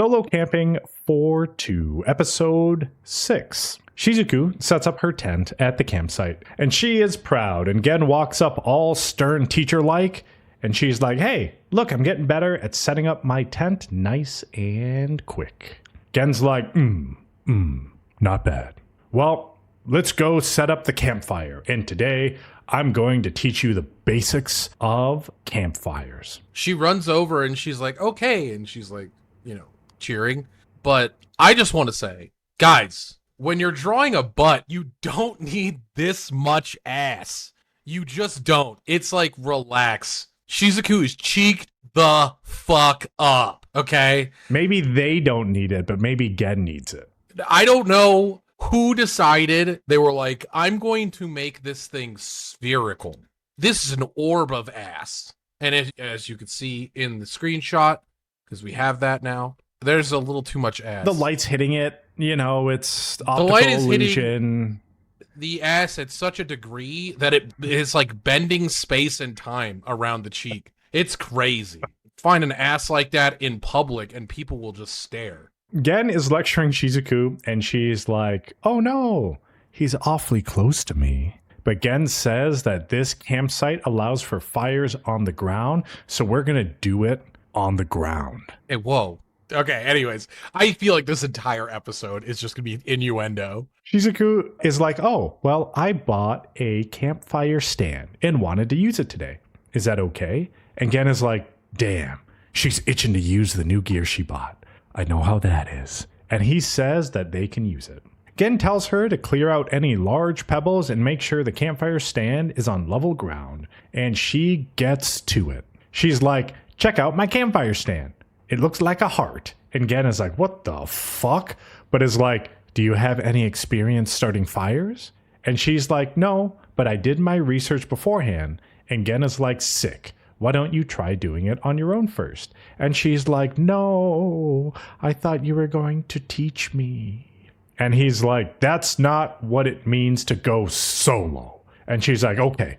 Solo Camping 4-2, Episode 6. Shizuku sets up her tent at the campsite, and she is proud, and Gen walks up all stern teacher-like, and she's like, hey, look, I'm getting better at setting up my tent nice and quick. Gen's like, not bad. Well, let's go set up the campfire, and today I'm going to teach you the basics of campfires. She runs over and she's like, okay, and she's like, cheering. But I just want to say, guys, when you're drawing a butt, you don't need this much ass. You just don't. It's like, relax. Shizuku is cheeked the fuck up, okay? Maybe they don't need it, but maybe Gen needs it. I don't know who decided. They were like, I'm going to make this thing spherical. This is an orb of ass. And as you can see in the screenshot, because we have that now, there's a little too much ass. The light's hitting it, it's optical illusion. The light is hitting the ass at such a degree that it is like bending space and time around the cheek. It's crazy. Find an ass like that in public and people will just stare. Gen is lecturing Shizuku and she's like, oh no, he's awfully close to me. But Gen says that this campsite allows for fires on the ground, so we're going to do it on the ground. Hey, whoa. Okay, anyways, I feel like this entire episode is just going to be innuendo. Shizuku is like, oh, well, I bought a campfire stand and wanted to use it today. Is that okay? And Gen is like, damn, she's itching to use the new gear she bought. I know how that is. And he says that they can use it. Gen tells her to clear out any large pebbles and make sure the campfire stand is on level ground. And she gets to it. She's like, check out my campfire stand. It looks like a heart. And Gen is like, what the fuck? But is like, do you have any experience starting fires? And she's like, no, but I did my research beforehand. And Gen is like, sick. Why don't you try doing it on your own first? And she's like, no, I thought you were going to teach me. And he's like, that's not what it means to go solo. And she's like, okay,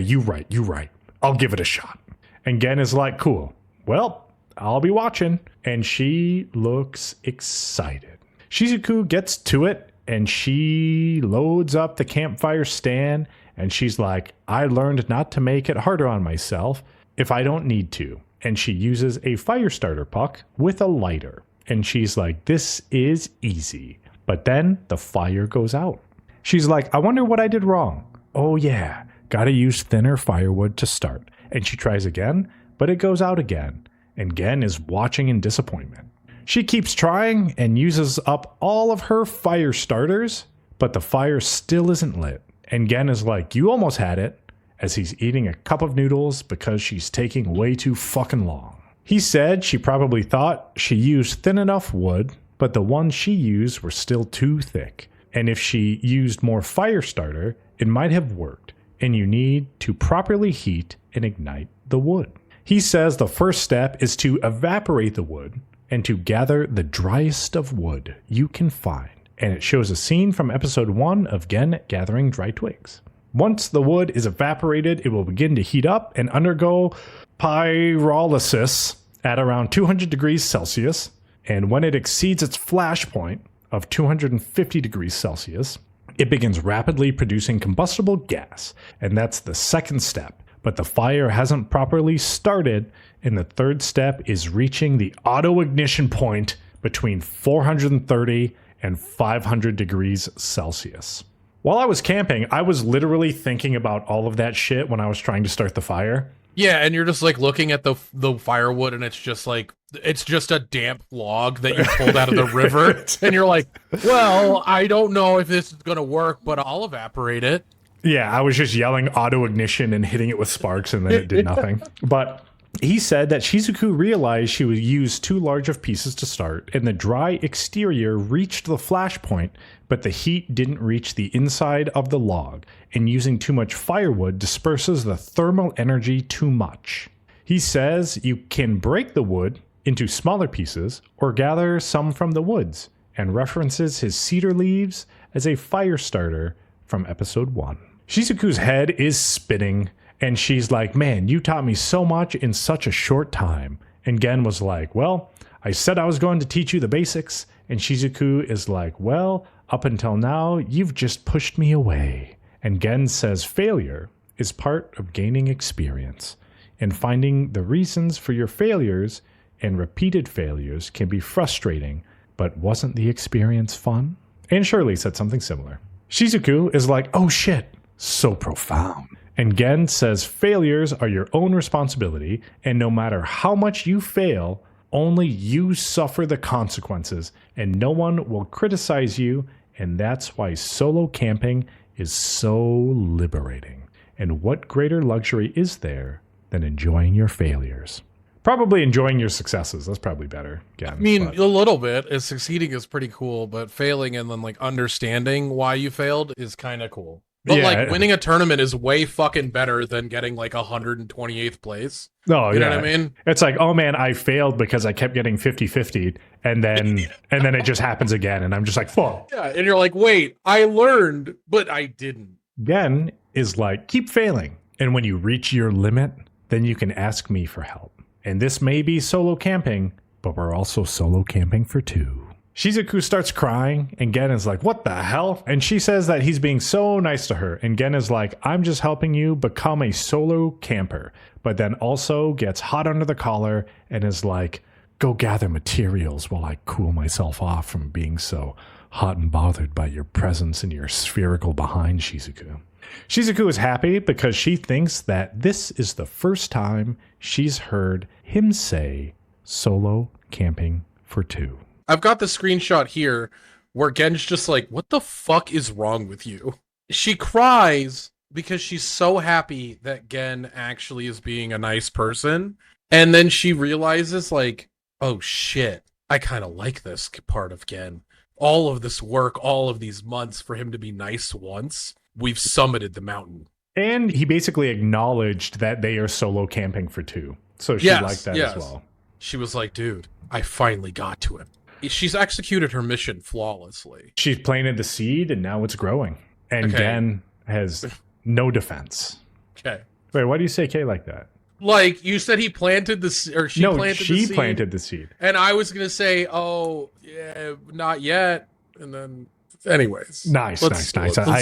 you right. I'll give it a shot. And Gen is like, cool. Well, I'll be watching. And she looks excited. Shizuku gets to it and she loads up the campfire stand and she's like, I learned not to make it harder on myself if I don't need to. And she uses a fire starter puck with a lighter. And she's like, this is easy. But then the fire goes out. She's like, I wonder what I did wrong. Oh yeah, gotta use thinner firewood to start. And she tries again, but it goes out again. And Gen is watching in disappointment. She keeps trying and uses up all of her fire starters, but the fire still isn't lit. And Gen is like, you almost had it, as he's eating a cup of noodles because she's taking way too fucking long. He said she probably thought she used thin enough wood, but the ones she used were still too thick. And if she used more fire starter, it might have worked. And you need to properly heat and ignite the wood. He says the first step is to evaporate the wood and to gather the driest of wood you can find. And it shows a scene from episode 1 of Gen gathering dry twigs. Once the wood is evaporated, it will begin to heat up and undergo pyrolysis at around 200 degrees Celsius. And when it exceeds its flash point of 250 degrees Celsius, it begins rapidly producing combustible gas. And that's the second step. But the fire hasn't properly started, and the third step is reaching the auto ignition point between 430 and 500 degrees Celsius. While I was camping, I was literally thinking about all of that shit when I was trying to start the fire. Yeah, and you're just like looking at the firewood, and it's just a damp log that you pulled out of the river, and you're like, well, I don't know if this is gonna work, but I'll evaporate it. Yeah, I was just yelling auto ignition and hitting it with sparks, and then it did nothing. But he said that Shizuku realized she would use too large of pieces to start, and the dry exterior reached the flash point, but the heat didn't reach the inside of the log, and using too much firewood disperses the thermal energy too much. He says you can break the wood into smaller pieces or gather some from the woods, and references his cedar leaves as a fire starter from episode 1. Shizuku's head is spinning, and she's like, man, you taught me so much in such a short time. And Gen was like, well, I said I was going to teach you the basics. And Shizuku is like, well, up until now, you've just pushed me away. And Gen says failure is part of gaining experience. And finding the reasons for your failures and repeated failures can be frustrating, but wasn't the experience fun? And Shirley said something similar. Shizuku is like, oh shit, so profound. And Gen says failures are your own responsibility, and no matter how much you fail, only you suffer the consequences, and no one will criticize you, and that's why solo camping is so liberating. And what greater luxury is there than enjoying your failures? Probably enjoying your successes. That's probably better. Again, I mean, a little bit. Succeeding is pretty cool, but failing and then like understanding why you failed is kind of cool. But like winning a tournament is way fucking better than getting like 128th place. Oh, you know what I mean? It's like, oh man, I failed because I kept getting 50-50 and then it just happens again and I'm just like, fuck. Yeah, and you're like, wait, I learned, but I didn't. Gen is like, keep failing. And when you reach your limit, then you can ask me for help. And this may be solo camping, but we're also solo camping for two. Shizuku starts crying, and Gen is like, what the hell? And she says that he's being so nice to her, and Gen is like, I'm just helping you become a solo camper, but then also gets hot under the collar and is like, go gather materials while I cool myself off from being so hot and bothered by your presence and your spherical behind, Shizuku. Shizuku is happy because she thinks that this is the first time she's heard him say solo camping for two. I've got the screenshot here where Gen's just like, what the fuck is wrong with you? She cries because she's so happy that Gen actually is being a nice person. And then she realizes like, oh shit, I kind of like this part of Gen. All of this work, all of these months for him to be nice once, we've summited the mountain. And he basically acknowledged that they are solo camping for two. So she liked that as well. She was like, dude, I finally got to him. She's executed her mission flawlessly. She's planted the seed and now it's growing. And Gen has no defense. Okay. Wait, why do you say K like that? Like you said he planted the or she planted the seed. She planted the seed. And I was going to say, oh, yeah, not yet. And then anyways. Nice. Let's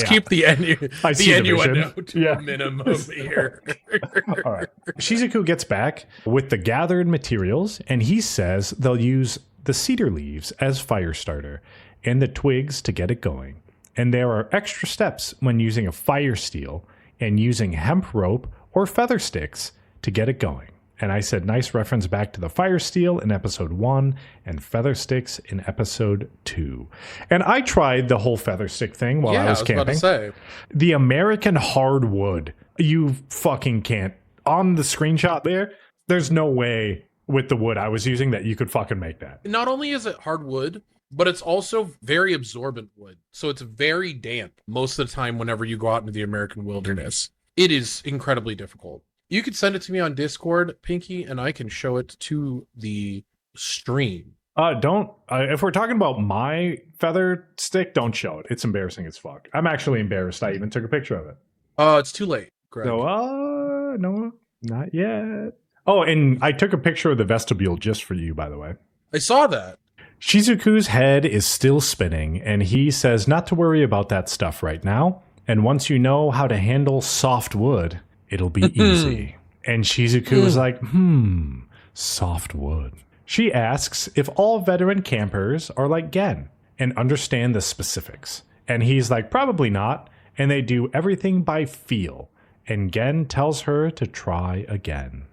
keep the innuendo to a minimum here. All right. Shizuku gets back with the gathered materials and he says they'll use the cedar leaves as fire starter and the twigs to get it going. And there are extra steps when using a fire steel and using hemp rope or feather sticks to get it going. And I said nice reference back to the fire steel in episode 1 and feather sticks in episode 2. And I tried the whole feather stick thing while I was camping. About to say. The American hardwood, you fucking can't. On the screenshot there's no way with the wood I was using that you could fucking make that. Not only is it hardwood, but it's also very absorbent wood. So it's very damp most of the time whenever you go out into the American wilderness. It is incredibly difficult. You could send it to me on Discord, Pinky, and I can show it to the stream. If we're talking about my feather stick, don't show it. It's embarrassing as fuck. I'm actually embarrassed I even took a picture of it. It's too late, Greg. No, not yet. Oh, and I took a picture of the vestibule just for you, by the way. I saw that. Shizuku's head is still spinning, and he says not to worry about that stuff right now. And once you know how to handle soft wood, it'll be easy. And Shizuku is like, soft wood. She asks if all veteran campers are like Gen and understand the specifics. And he's like, probably not. And they do everything by feel. And Gen tells her to try again.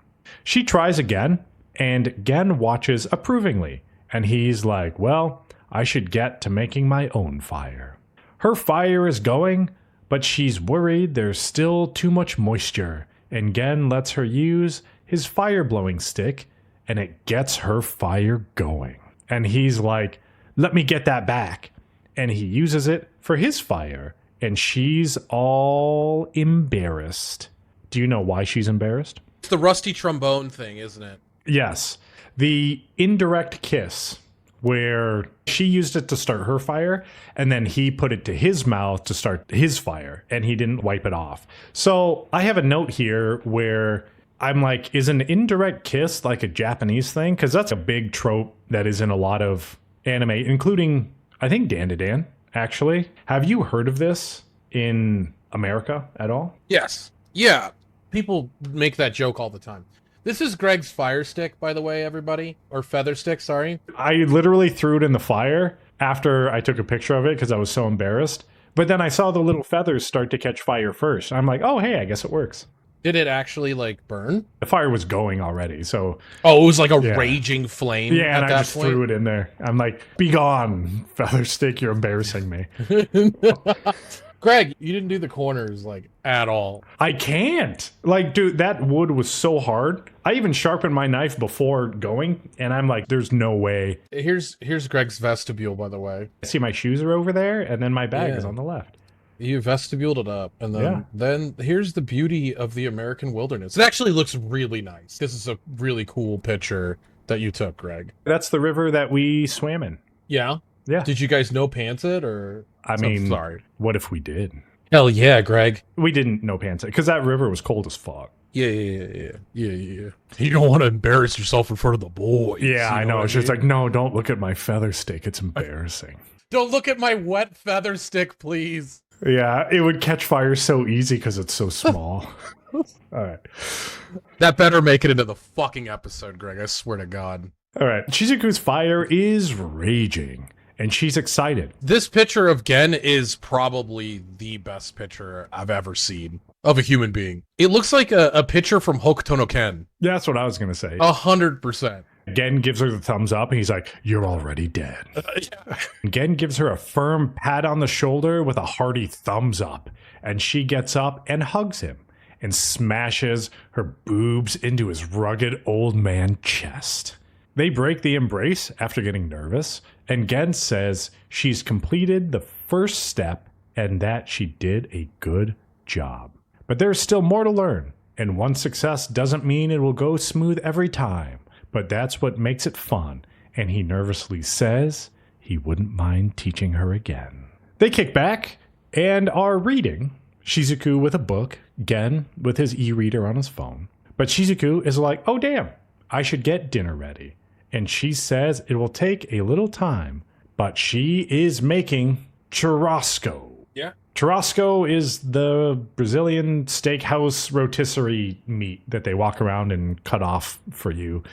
She tries again, and Gen watches approvingly. And he's like, well, I should get to making my own fire. Her fire is going, but she's worried there's still too much moisture. And Gen lets her use his fire blowing stick, and it gets her fire going. And he's like, let me get that back. And he uses it for his fire, and she's all embarrassed. Do you know why she's embarrassed? It's the rusty trombone thing, isn't it? Yes. The indirect kiss, where she used it to start her fire, and then he put it to his mouth to start his fire, and he didn't wipe it off. So I have a note here where I'm like, is an indirect kiss like a Japanese thing? Because that's a big trope that is in a lot of anime, including, I think, Dan to Dan, actually. Have you heard of this in America at all? Yes. Yeah. People make that joke all the time. This is Greg's fire stick, by the way, everybody. Or feather stick, sorry. I literally threw it in the fire after I took a picture of it because I was so embarrassed. But then I saw the little feathers start to catch fire first. I'm like, oh, hey, I guess it works. Did it actually, like, burn? The fire was going already, so... Oh, it was like a Yeah. raging flame Yeah, at and I that just point? threw it in there. I'm like, be gone, feather stick, you're embarrassing me. Greg, you didn't do the corners, like, at all. I can't. Like, dude, that wood was so hard. I even sharpened my knife before going, and I'm like, there's no way. Here's Greg's vestibule, by the way. I see my shoes are over there, and then my bag Yeah. is on the left. You vestibuled it up, and then Yeah. then here's the beauty of the American wilderness. It actually looks really nice. This is a really cool picture that you took, Greg. That's the river that we swam in. Yeah. Yeah. Did you guys no pants it or? I mean, sorry. what if we did? Hell yeah, Greg. We didn't no pants it, because that river was cold as fuck. Yeah. You don't want to embarrass yourself in front of the boys. Yeah, you I know. what It's just mean? like, no, don't look at my feather stick. It's embarrassing. Don't look at my wet feather stick, please. Yeah, it would catch fire so easy because it's so small. All right. That better make it into the fucking episode, Greg. I swear to God. All right. Shizuku's fire is raging, and she's excited. This picture of Gen is probably the best picture I've ever seen of a human being. It looks like a picture from Hokuto no Ken. Yeah, that's what I was going to say. 100%. Gen gives her the thumbs up, and he's like, you're already dead. Gen gives her a firm pat on the shoulder with a hearty thumbs up, and she gets up and hugs him and smashes her boobs into his rugged old man chest. They break the embrace after getting nervous, and Gen says she's completed the first step and that she did a good job. But there's still more to learn, and one success doesn't mean it will go smooth every time, but that's what makes it fun, and he nervously says he wouldn't mind teaching her again. They kick back and are reading, Shizuku with a book, Gen with his e-reader on his phone. But Shizuku is like, oh damn, I should get dinner ready. And she says it will take a little time, but she is making churrasco. Yeah. Churrasco is the Brazilian steakhouse rotisserie meat that they walk around and cut off for you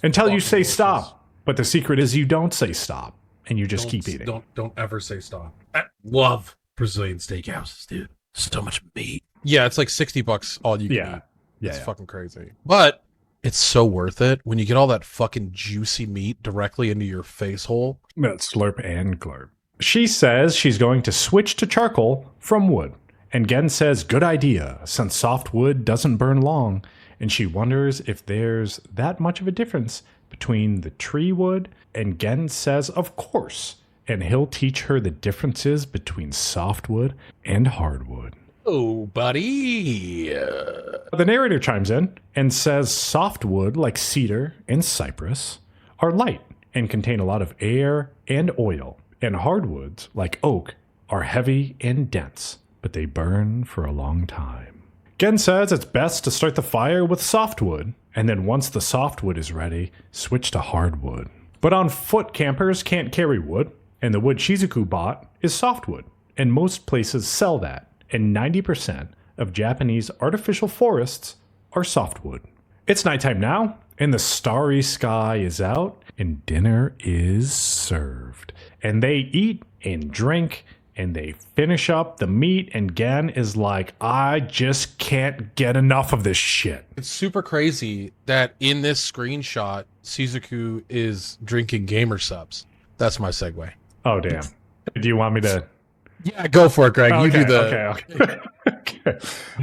until you say delicious. stop. But the secret is you don't say stop and you just keep eating. Don't ever say stop. I love Brazilian steakhouses, dude. So much meat. Yeah, it's like $60 all you can Yeah. eat. Yeah. It's fucking crazy. But it's so worth it when you get all that fucking juicy meat directly into your face hole. That's slurp and glurp. She says she's going to switch to charcoal from wood. And Gen says, good idea, since soft wood doesn't burn long. And she wonders if there's that much of a difference between the tree wood. And Gen says, of course. And he'll teach her the differences between softwood and hardwood. Oh, buddy. The narrator chimes in and says softwood, like cedar and cypress, are light and contain a lot of air and oil. And hardwoods, like oak, are heavy and dense, but they burn for a long time. Gen says it's best to start the fire with softwood, and then once the softwood is ready, switch to hardwood. But on foot, campers can't carry wood, and the wood Shizuku bought is softwood, and most places sell that, and 90% of Japanese artificial forests are softwood. It's nighttime now, and the starry sky is out, and dinner is served. And they eat and drink, and they finish up the meat, and Gen is like, I just can't get enough of this shit. It's super crazy that in this screenshot, Shizuku is drinking gamer subs. That's my segue. Oh, damn. Do you want me to... Yeah, go for it, Greg. You do the... Okay.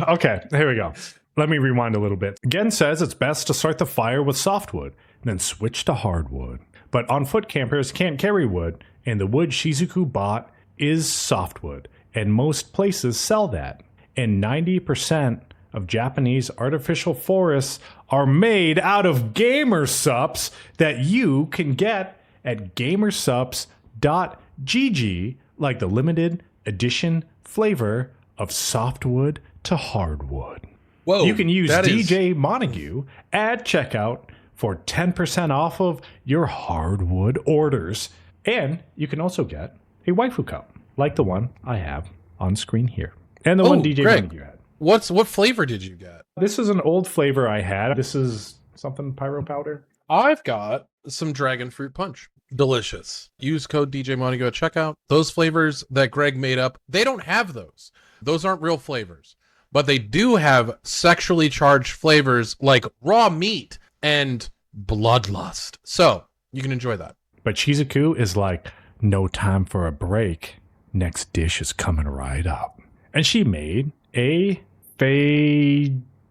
Okay, here we go. Let me rewind a little bit. Gen says it's best to start the fire with softwood, then switch to hardwood. But on foot campers can't carry wood, and the wood Shizuku bought is softwood, and most places sell that. And 90% of Japanese artificial forests are made out of gamer sups that you can get at gamersups.gg, like the limited edition flavor of softwood to hardwood. Whoa, You can use that is- DJ Montague at checkout for 10% off of your hardwood orders. And you can also get a waifu cup, like the one I have on screen here. And the one DJ Greg, Montague had. what flavor did you get? This is an old flavor I had. This is something pyro powder. I've got some dragon fruit punch. Delicious. Use code DJ Montague at checkout. Those flavors that Greg made up, they don't have those. Those aren't real flavors. But they do have sexually charged flavors like raw meat and bloodlust. So you can enjoy that. But Shizuku is like, no time for a break. Next dish is coming right up. And she made a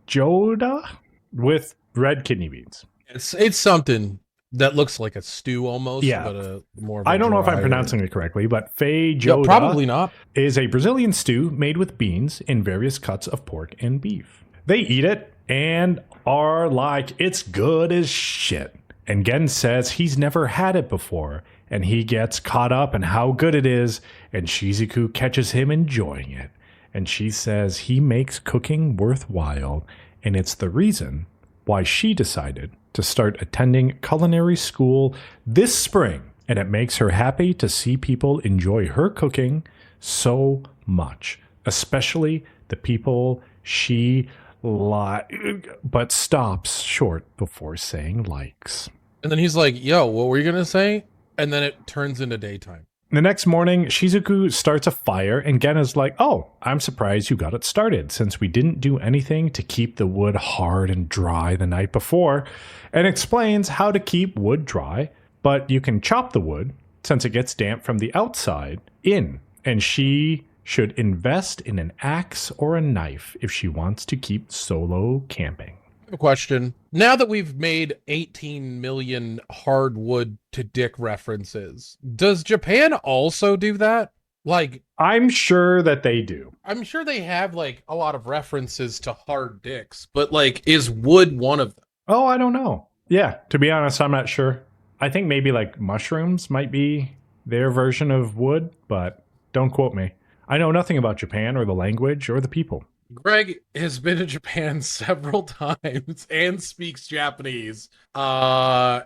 feijoada with red kidney beans. It's something that looks like a stew almost. Yeah. But more of a I don't know if I'm dry- pronouncing it correctly, but feijoada No, probably not. is a Brazilian stew made with beans in various cuts of pork and beef. They eat it and are like, it's good as shit. And Gen says he's never had it before, and he gets caught up in how good it is, and Shizuku catches him enjoying it. And she says he makes cooking worthwhile, and it's the reason why she decided to start attending culinary school this spring. And it makes her happy to see people enjoy her cooking so much, especially the people she but stops short before saying likes. And then he's like, yo, what were you going to say? And then it turns into daytime. The next morning, Shizuku starts a fire, and Gen is like, oh, I'm surprised you got it started, since we didn't do anything to keep the wood hard and dry the night before, and explains how to keep wood dry, but you can chop the wood, since it gets damp from the outside, in, and she should invest in an axe or a knife if she wants to keep solo camping. I have a question. Now that we've made 18 million hardwood to dick references, does Japan also do that? Like, I'm sure that they do. I'm sure they have like a lot of references to hard dicks, but like, is wood one of them? Oh, I don't know. Yeah, to be honest, I'm not sure. I think maybe like mushrooms might be their version of wood, but don't quote me. I know nothing about Japan or the language or the people. Greg has been to Japan several times and speaks Japanese,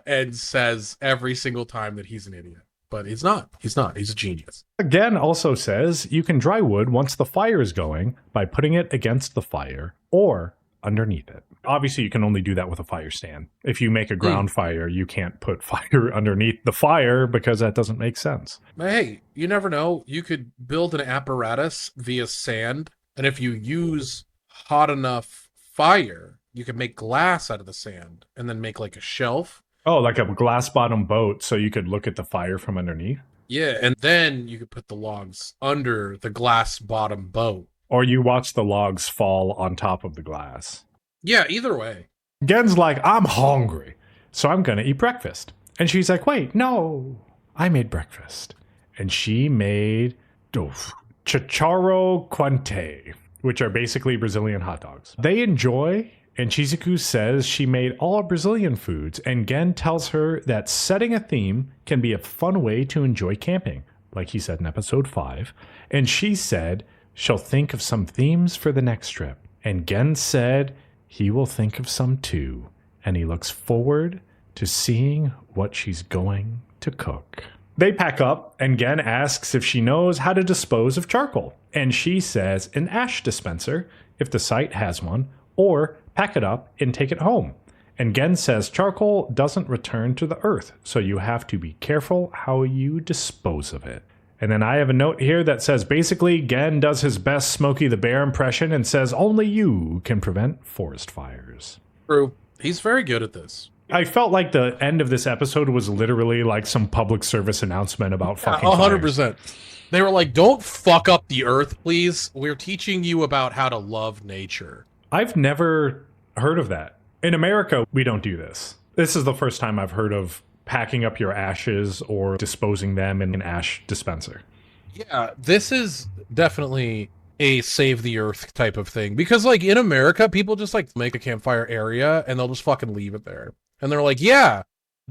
and says every single time that he's an idiot. But he's not. He's not. He's a genius. Gen also says you can dry wood once the fire is going by putting it against the fire or underneath it. Obviously, you can only do that with a fire stand. If you make a ground fire, you can't put fire underneath the fire because that doesn't make sense. But hey, you never know. You could build an apparatus via sand, and if you use hot enough fire, you can make glass out of the sand and then make like a shelf. Oh, like a glass bottom boat so you could look at the fire from underneath? Yeah, and then you could put the logs under the glass bottom boat. Or you watch the logs fall on top of the glass. Yeah, either way. Gen's like, I'm hungry, so I'm going to eat breakfast. And she's like, wait, no, I made breakfast. And she made chicharro quente, which are basically Brazilian hot dogs. They enjoy, and Shizuku says she made all Brazilian foods, and Gen tells her that setting a theme can be a fun way to enjoy camping, like he said in episode 5. And she said she'll think of some themes for the next trip. And Gen said he will think of some too, and he looks forward to seeing what she's going to cook. They pack up, and Gen asks if she knows how to dispose of charcoal, and she says an ash dispenser, if the site has one, or pack it up and take it home. And Gen says charcoal doesn't return to the earth, so you have to be careful how you dispose of it. And then I have a note here that says basically Gen does his best Smokey the Bear impression and says only you can prevent forest fires. True. He's very good at this. I felt like the end of this episode was literally like some public service announcement about fucking 100%. They were like, don't fuck up the earth, please. We're teaching you about how to love nature. I've never heard of that. In America, we don't do this. This is the first time I've heard of packing up your ashes or disposing them in an ash dispenser. Yeah, this is definitely a save the earth type of thing. Because, like, in America, people just, like, make a campfire area and they'll just fucking leave it there. And they're like, yeah,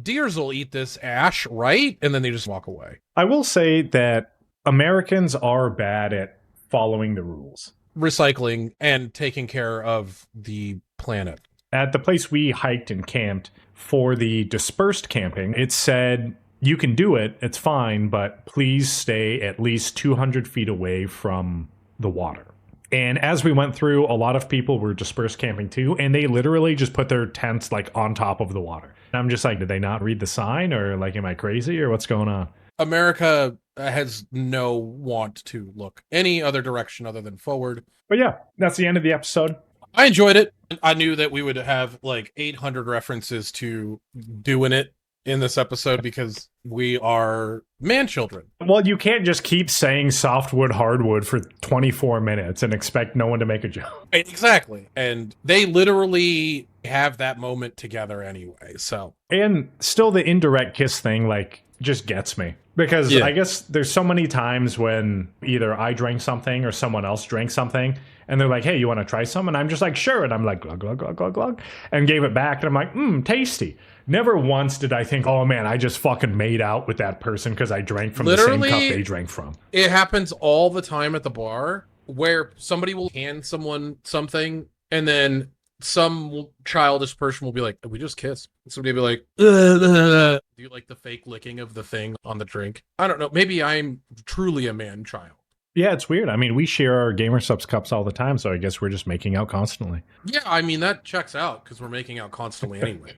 deers will eat this ash, right? And then they just walk away. I will say that Americans are bad at following the rules. recycling and taking care of the planet. At the place we hiked and camped for the dispersed camping, it said you can do it, it's fine, but please stay at least 200 feet away from the water. And as we went through, a lot of people were dispersed camping too, and they literally just put their tents like on top of the water. And I'm just like, did they not read the sign, or like, am I crazy, or what's going on? America has no want to look any other direction other than forward. But yeah, that's the end of the episode. I enjoyed it. I knew that we would have like 800 references to doing it in this episode because we are man children. Well, you can't just keep saying softwood, hardwood for 24 minutes and expect no one to make a joke. Exactly. And they literally have that moment together anyway. So, and still the indirect kiss thing, like, just gets me. Because I guess there's so many times when either I drank something or someone else drank something, and they're like, hey, you want to try some? And I'm just like, sure. And I'm like, glug, glug, glug, glug, glug, and gave it back. And I'm like, tasty. Never once did I think, oh man, I just fucking made out with that person because I drank from the same cup they drank from. It happens all the time at the bar where somebody will hand someone something and then some childish person will be like, we just kissed. And somebody will be like, do you like the fake licking of the thing on the drink? I don't know. Maybe I'm truly a man child. Yeah, it's weird. I mean, we share our Gamer Subs cups all the time, so I guess we're just making out constantly. Yeah, I mean, that checks out because we're making out constantly anyway.